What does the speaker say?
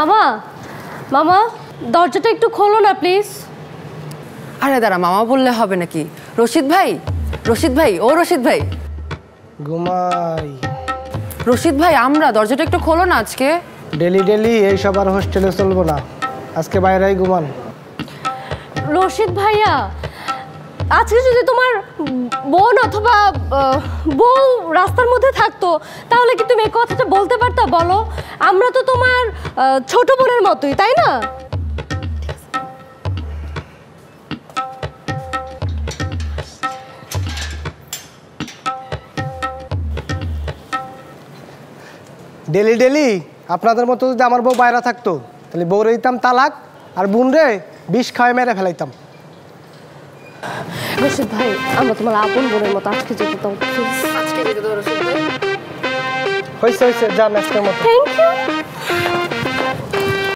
মামা মামা দরজাটা একটু খোলো না প্লিজ। আরে দাঁড়া, মামা বললে হবে নাকি? রশিদ ভাই, রশিদ ভাই, ও রশিদ ভাই। ঘুমাই। রশিদ ভাই, আমরা দরজাটা একটু খোলো না আজকে। ডেলি ডেলি এইসব আর হোস্টেলে চলবো না, আজকে বাইরেই ঘুমান। রশিদ ভাইয়া, আজকে যদি তোমার বোন অথবা বউ রাস্তার মধ্যে থাকতো তাহলে কি তুমি এই কথাটা বলতে পারতা? বলো, আমরা তো তোমার ছোট বোনের মতোই, তাই না? ডেলি ডেলি আপনাদের মতো যদি আমার বউ বাইরে থাকতো তাহলে বউরে দিতাম তালাক, আর বোন রে বিষ খাওয়াই মেরে ফেলাইতাম। রশিদ ভাই, আমরা তোমার আপন বোনের মতো, আজকে যেতে দাও প্লিজ। আজকে যেতে দাও রশিদ ভাই। হয়েছে হয়েছে, যান আজকের মতো। Thank you.